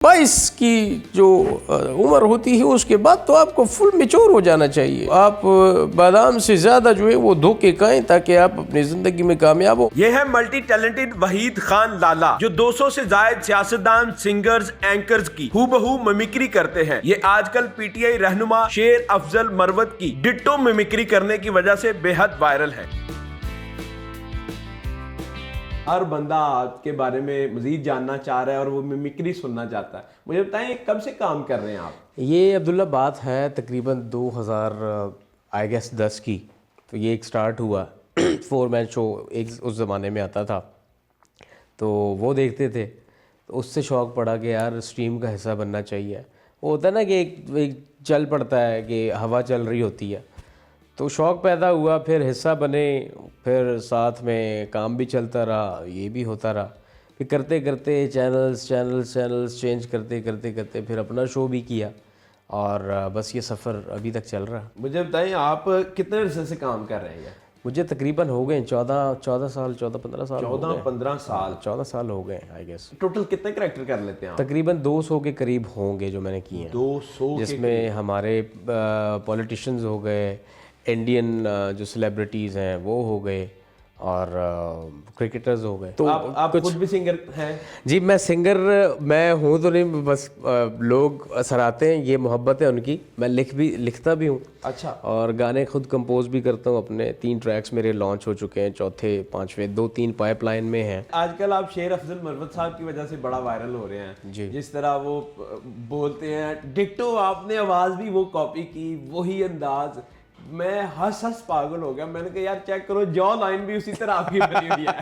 22 की जो उम्र होती है उसके बाद तो आपको फुल मैच्योर हो जाना चाहिए। आप बादाम से ज़्यादा जो है वो धोखे खाएं ताकि आप अपनी ज़िंदगी में कामयाब हो। ये है मल्टी टैलेंटेड वहीद खान लाला, जो 200 से जायद सियासतदान, सिंगर्स, एंकर्स की हूबहू मिमिक्री करते हैं। ये आजकल पीटीआई रहनुमा शेर अफजल मरवत की डिट्टो मिमिक्री करने की वजह से बेहद वायरल है। हर बंदा आपके बारे में मजीद जानना चाह रहा है और वो मिमिक्री सुनना चाहता है। मुझे बताएं, कब से काम कर रहे हैं आप? ये अब्दुल्ला बात है तकरीबन 2010 की। तो ये एक स्टार्ट हुआ 4 मैन शो एक उस ज़माने में आता था, तो वो देखते थे। तो उससे शौक़ पड़ा कि यार स्ट्रीम का हिस्सा बनना चाहिए। वो होता है ना कि एक चल पड़ता है कि हवा चल रही होती है, तो शौक़ पैदा हुआ, फिर हिस्सा बने, फिर साथ में काम भी चलता रहा, ये भी होता रहा। फिर करते करते चैनल्स चेंज करते फिर अपना शो भी किया और बस ये सफ़र अभी तक चल रहा है। मुझे बताएं, आप कितने अरसे से काम कर रहे हैं? मुझे तकरीबन हो गए 14 साल 14-15 साल 14-15 साल 14 साल हो गए आई गेस। टोटल कितने कैरेक्टर कर लेते हैं आप? तकरीबन 200 के करीब होंगे जो मैंने किए हैं। 200 जिसमें हमारे पॉलिटिशियंस हो गए, इंडियन जो सेलिब्रिटीज़ हैं वो हो गए और क्रिकेटर्स हो गए। तो आप खुद भी सिंगर हैं? जी, मैं सिंगर मैं हूँ तो नहीं, बस लोग सराहते हैं, ये मोहब्बत है उनकी। मैं लिखता भी हूँ। अच्छा। और गाने खुद कंपोज भी करता हूँ अपने। 3 ट्रैक्स मेरे लॉन्च हो चुके हैं, चौथे 5वें 2-3 पाइपलाइन में हैं। आजकल आप शेर अफजल मरवत साहब की वजह से बड़ा वायरल हो रहे हैं जी। जिस तरह वो बोलते हैं डिट्टो, आपने आवाज़ भी वो कॉपी की, वही अंदाज। मैं हंस पागल हो गया। मैंने कहा यार चेक करो, जॉ लाइन भी उसी तरह आपकी बनी हुई है।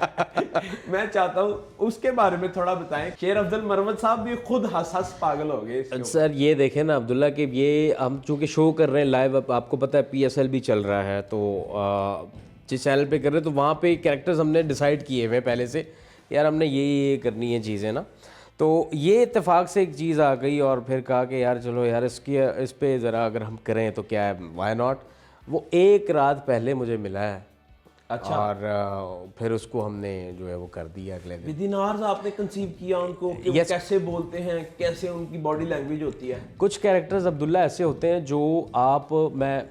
मैं चाहता हूँ उसके बारे में थोड़ा बताएं। शेर अफजल मरवत साहब भी खुद हंस पागल हो गए। सर ये देखें ना अब्दुल्ला कि ये हम चूँकि शो कर रहे हैं लाइव, अब आपको पता है PSL भी चल रहा है, तो जिस चैनल पे कर रहे हैं तो वहाँ पे कैरेक्टर्स हमने डिसाइड किए हुए पहले से, यार हमने ये करनी है चीज़ें ना। तो ये इत्तेफाक से एक चीज़ आ गई और फिर कहा कि यार चलो यार इस पे ज़रा अगर हम करें तो क्या है, वाई नॉट। वो एक रात पहले मुझे मिला है। अच्छा। और फिर उसको हमने जो है वो कर दिया अगले दिन। विदिन आवर्स आपने कंसीव किया उनको कि वो कैसे बोलते हैं, कैसे उनकी बॉडी लैंग्वेज होती है? कुछ कैरेक्टर्स अब्दुल्ला ऐसे होते हैं जो मैं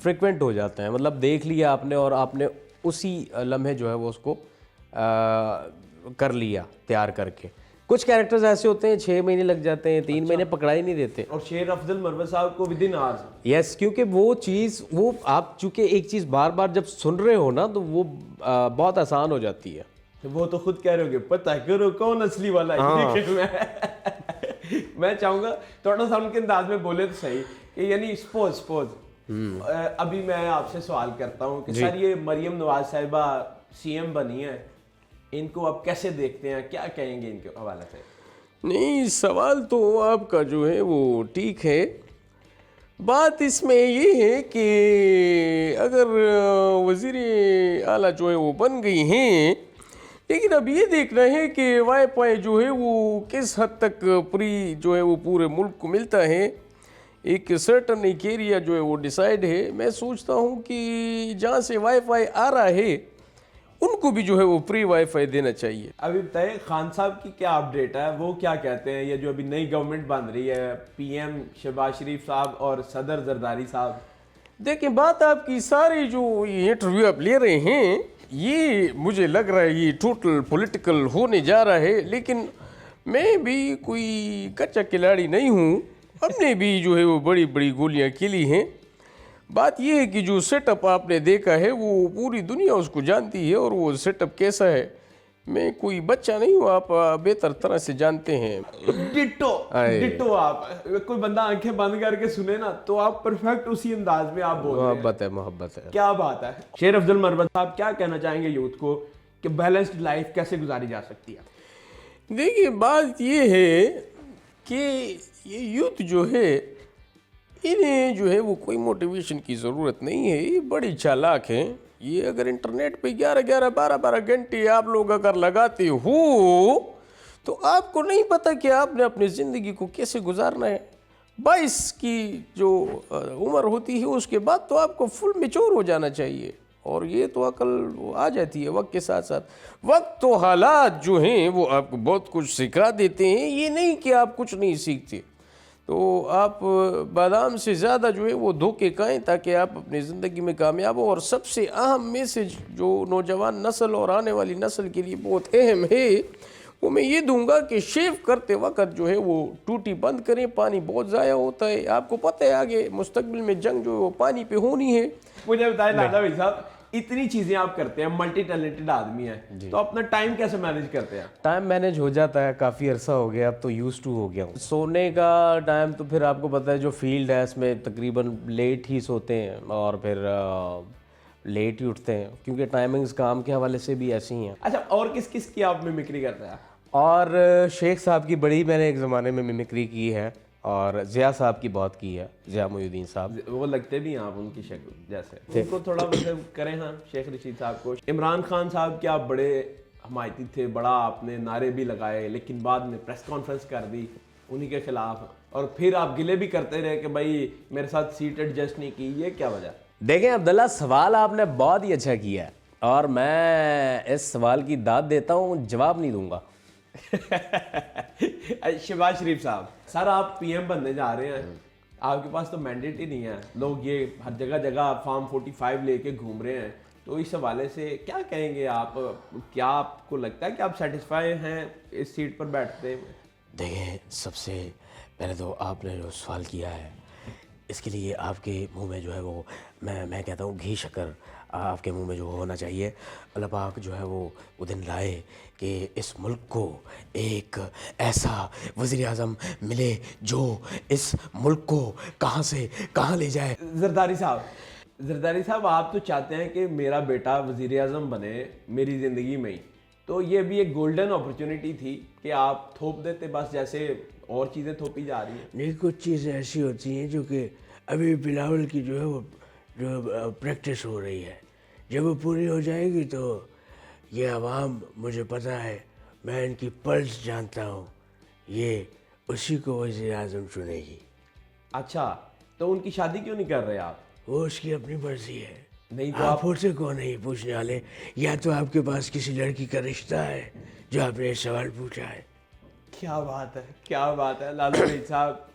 फ्रिक्वेंट हो जाते हैं, मतलब देख लिया आपने और आपने उसी लम्हे जो है वो उसको कर लिया तैयार करके। कुछ कैरेक्टर्स ऐसे होते हैं 6 महीने लग जाते हैं, 3 महीने पकड़ा ही नहीं देते। और शेर अफजल मरवत साहब को विदिन आवर्स? यस, क्योंकि वो चीज़ वो आप चूँकि एक चीज़ बार बार जब सुन रहे हो ना तो वो बहुत आसान हो जाती है। वो तो खुद कह रहे होंगे पता करो कौन असली वाला है। हाँ। मैं चाहूँगा थोड़ा सा उनके अंदाज में बोले तो सही कि यानी सपोज अभी मैं आपसे सवाल करता हूँ कि सर ये मरियम नवाज साहिबा CM बनी है, इनको आप कैसे देखते हैं, क्या कहेंगे इनके हवाले से? नहीं, सवाल तो आपका जो है वो ठीक है। बात इसमें ये है कि अगर वज़ीर आला जो है वो बन गई हैं, लेकिन अब ये देखना है कि वाईफाई जो है वो किस हद तक फ्री जो है वो पूरे मुल्क को मिलता है। एक सर्टन एक एरिया जो है वो डिसाइड है। मैं सोचता हूँ कि जहाँ से वाईफाई आ रहा है उनको भी जो है वो फ्री वाईफाई देना चाहिए। अभी बताइए खान साहब की क्या अपडेट है, वो क्या कहते हैं? ये जो अभी नई गवर्नमेंट बन रही है, PM शहबाज शरीफ साहब और सदर जरदारी साहब। देखिए, बात आपकी सारी जो ये इंटरव्यू आप ले रहे हैं, ये मुझे लग रहा है ये टोटल पॉलिटिकल होने जा रहा है। लेकिन मैं भी कोई कच्चा खिलाड़ी नहीं हूँ, हमने भी जो है वो बड़ी बड़ी गोलियाँ खेली हैं। बात यह है कि जो सेटअप आपने देखा है वो पूरी दुनिया उसको जानती है, और वो सेटअप कैसा है मैं कोई बच्चा नहीं हूँ, आप बेहतर तरह से जानते हैं। डिट्टो आप कोई बंदा आंखें बंद करके सुने ना तो आप परफेक्ट उसी अंदाज में आप बोल रहे हैं। मोहब्बत है। क्या बात है। शेर अफजल मरवत साहब क्या कहना चाहेंगे यूथ को कि बैलेंस्ड लाइफ कैसे गुजारी जा सकती है? देखिए, बात ये है कि ये यूथ जो है इन्हें जो है वो कोई मोटिवेशन की ज़रूरत नहीं है, ये बड़ी चालाक हैं। ये अगर इंटरनेट पे 11-11 12-12 घंटे आप लोग अगर लगाते हो तो आपको नहीं पता कि आपने अपनी ज़िंदगी को कैसे गुजारना है। 22 की जो उम्र होती है उसके बाद तो आपको फुल मैच्योर हो जाना चाहिए। और ये तो अकल आ जाती है वक्त के साथ साथ। वक्त तो हालात जो हैं वो आपको बहुत कुछ सिखा देते हैं, ये नहीं कि आप कुछ नहीं सीखते। तो आप बादाम से ज़्यादा जो है वो धोखे खाएं ताकि आप अपनी ज़िंदगी में कामयाब हो। और सबसे अहम मैसेज जो नौजवान नस्ल और आने वाली नस्ल के लिए बहुत अहम है वो मैं ये दूंगा कि शेव करते वक्त जो है वो टूटी बंद करें, पानी बहुत ज़ाया होता है। आपको पता है आगे मुस्तकबिल में जंग जो है वो पानी पे होनी है। मुझे बताएं लाला भाई साहब, इतनी चीजें आप करते हैं, मल्टी टैलेंटेड आदमी है, तो अपना टाइम कैसे मैनेज करते हैं? टाइम मैनेज हो जाता है, काफ़ी अरसा हो गया, अब तो यूज़ टू हो गया हूँ। सोने का टाइम तो फिर आपको पता है जो फील्ड है इसमें तकरीबन लेट ही सोते हैं और फिर लेट ही उठते हैं, क्योंकि टाइमिंग्स काम के हवाले से भी ऐसी ही हैं। अच्छा, और किस किस की आप मिमिक्री करते हैं? और शेख साहब की बड़ी मैंने एक ज़माने में मिमिक्री की है, और ज़िया साहब की बहुत की है, ज़िया मुहिउद्दीन साहब। वो लगते भी हैं आप उनकी शक्ल जैसे, उनको थोड़ा मतलब करें। हाँ, शेख रशीद साहब को। इमरान खान साहब के आप बड़े हमायती थे, बड़ा आपने नारे भी लगाए, लेकिन बाद में प्रेस कॉन्फ्रेंस कर दी उन्हीं के खिलाफ, और फिर आप गिले भी करते रहे कि भाई मेरे साथ सीट एडजस्ट नहीं की। ये क्या वजह? देखें अब्दुल्ला, सवाल आपने बहुत ही अच्छा किया है और मैं इस सवाल की दाद देता हूँ, जवाब नहीं दूंगा। शहबाज शरीफ साहब, सर आप पीएम बनने जा रहे हैं, आपके पास तो मैंडेट ही नहीं है, लोग ये हर जगह जगह फॉर्म 45 लेके घूम रहे हैं, तो इस हवाले से क्या कहेंगे आप? क्या आपको लगता है कि आप सेटिस्फाई हैं इस सीट पर बैठते हैं? देखें, सबसे पहले तो आपने जो सवाल किया है इसके लिए आपके मुंह में जो है वो मैं कहता हूँ घी शक्कर आपके मुंह में जो होना चाहिए। अल्लाह पाक जो है वो दिन लाए कि इस मुल्क को एक ऐसा वज़ीर आज़म मिले जो इस मुल्क को कहाँ से कहाँ ले जाए। जरदारी साहब, आप तो चाहते हैं कि मेरा बेटा वज़ीर आज़म बने मेरी ज़िंदगी में ही, तो ये भी एक गोल्डन अपॉर्चुनिटी थी कि आप थोप देते, बस जैसे और चीज़ें थोपी जा रही हैं। नहीं, कुछ चीज़ें ऐसी होती हैं जो कि अभी बिलावल की जो है वो जो प्रैक्टिस हो रही है, जब वो पूरी हो जाएगी तो ये आवाम, मुझे पता है, मैं इनकी पल्स जानता हूँ, ये उसी को वज़ीर आज़म चुनेगी। अच्छा, तो उनकी शादी क्यों नहीं कर रहे आप? वो उसकी अपनी मर्जी है। नहीं तो आप मुझसे कौन नहीं पूछने वाले? या तो आपके पास किसी लड़की का रिश्ता है जो आपने ये सवाल पूछा है। क्या बात है, क्या बात है लालू भाई साहब,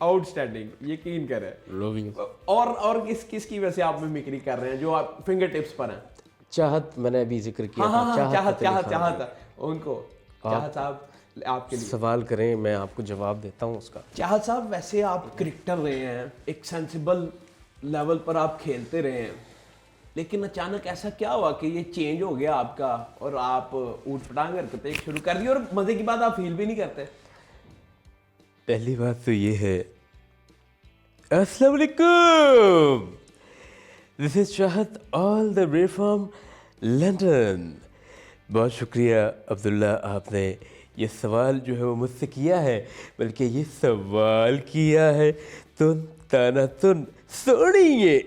आउटस्टैंडिंग, यकीन करें। और किस की वजह से आप मिमिक्री कर रहे हैं जो आप फिंगर टिप्स पर हैं? चाहत मैंने अभी जिक्र किया था। चाहत उनको, चाहत साहब आपके लिए सवाल करें, मैं आपको जवाब देता हूँ उसका। चाहत साहब, वैसे आप क्रिकेटर रहे हैं, एक सेंसिबल लेवल पर आप खेलते रहे हैं, लेकिन अचानक ऐसा क्या हुआ कि ये चेंज हो गया आपका और आप ऊट-पटांग हरकतें शुरू कर दी, और मजे की बात आप फील भी नहीं करते? पहली बात तो ये है, अस्सलाम वालेकुम, दिस इज चाहत all the way from London. बहुत शुक्रिया अब्दुल्ला, आपने ये सवाल जो है वो मुझसे किया है, बल्कि ये सवाल किया है तुन ताना तुन सोनिए।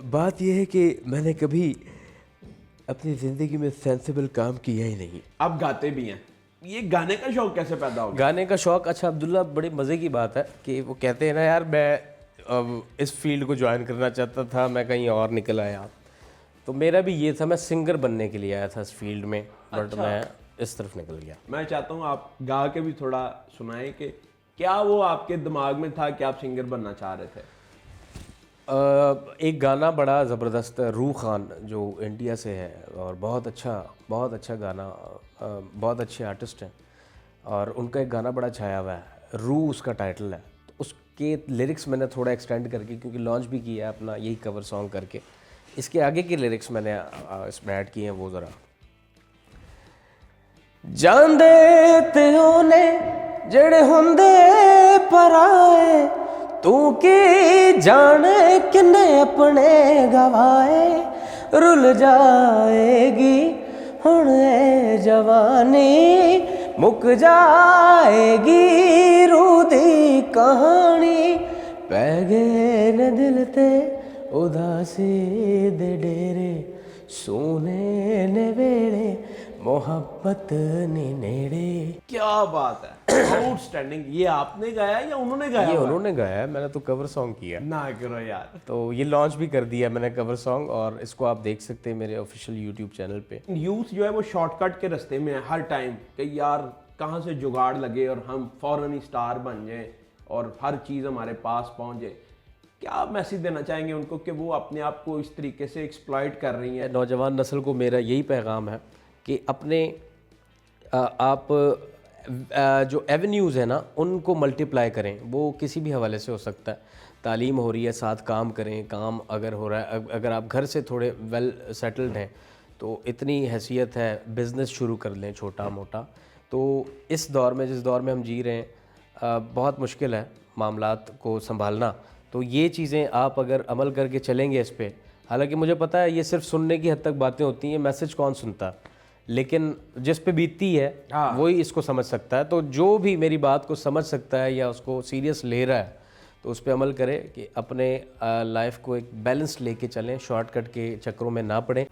बात यह है कि मैंने कभी अपनी ज़िंदगी में सेंसिबल काम किया ही नहीं। आप गाते भी हैं, ये गाने का शौक कैसे पैदा हो गया? गाने का शौक, अच्छा अब्दुल्ला, बड़े मज़े की बात है कि वो कहते हैं ना यार, मैं अब इस फील्ड को ज्वाइन करना चाहता था, मैं कहीं और निकल आया, तो मेरा भी ये था, मैं सिंगर बनने के लिए आया था इस फील्ड में, बट मैं इस तरफ निकल गया। मैं चाहता हूँ आप गा के भी थोड़ा सुनाएं कि क्या वो आपके दिमाग में था कि आप सिंगर बनना चाह रहे थे? एक गाना बड़ा ज़बरदस्त, रूह खान जो इंडिया से है और बहुत अच्छा गाना, बहुत अच्छे आर्टिस्ट हैं, और उनका एक गाना बड़ा छाया हुआ है, रूह उसका टाइटल है। तो उसके लिरिक्स मैंने थोड़ा एक्सटेंड करके, क्योंकि लॉन्च भी किया है अपना यही कवर सॉन्ग करके, इसके आगे के लिरिक्स मैंने इसमें ऐड किए हैं। वो ज़रा जांदे ते होने जेड़े हुंदे पराए, तू की जाने किन्ने अपने गवाए, रुल जाएगी हुण ए जवानी, मुक जाएगी रूह दी कहानी, पै गए न दिल ते उदासी दे डेरे, सोने ने वेले मोहब्बत ने नेड़े। क्या बात है, आउटस्टैंडिंग। ये आपने गाया या उन्होंने गाया ये हुआ है? उन्होंने गाया है, मैंने तो कवर सॉन्ग किया। ना करो यार। तो ये लॉन्च भी कर दिया मैंने कवर सॉन्ग, और इसको आप देख सकते हैं मेरे ऑफिशियल यूट्यूब चैनल पे। यूथ जो है वो शॉर्टकट के रास्ते में है हर टाइम कि यार कहाँ से जुगाड़ लगे और हम फौरन ही स्टार बन जाएं और हर चीज़ हमारे पास पहुँच जाए। क्या मैसेज देना चाहेंगे उनको कि वो अपने आप को इस तरीके से एक्सप्लॉइट कर रही हैं? नौजवान नस्ल को मेरा यही पैगाम है कि अपने आप जो एवेन्यूज़ है ना उनको मल्टीप्लाई करें। वो किसी भी हवाले से हो सकता है, तालीम हो रही है साथ काम करें, काम अगर हो रहा है, अगर आप घर से थोड़े वेल सेटल्ड हैं तो इतनी हैसियत है, बिज़नेस शुरू कर लें छोटा मोटा। तो इस दौर में, जिस दौर में हम जी रहे हैं, बहुत मुश्किल है मामलात को संभालना। तो ये चीज़ें आप अगर अमल करके चलेंगे इस पे, हालांकि मुझे पता है ये सिर्फ सुनने की हद तक बातें होती हैं, मैसेज कौन सुनता, लेकिन जिस पे बीतती है वही इसको समझ सकता है। तो जो भी मेरी बात को समझ सकता है या उसको सीरियस ले रहा है तो उस पे अमल करें कि अपने लाइफ को एक बैलेंस लेके चलें, शॉर्टकट के चक्करों में ना पड़ें।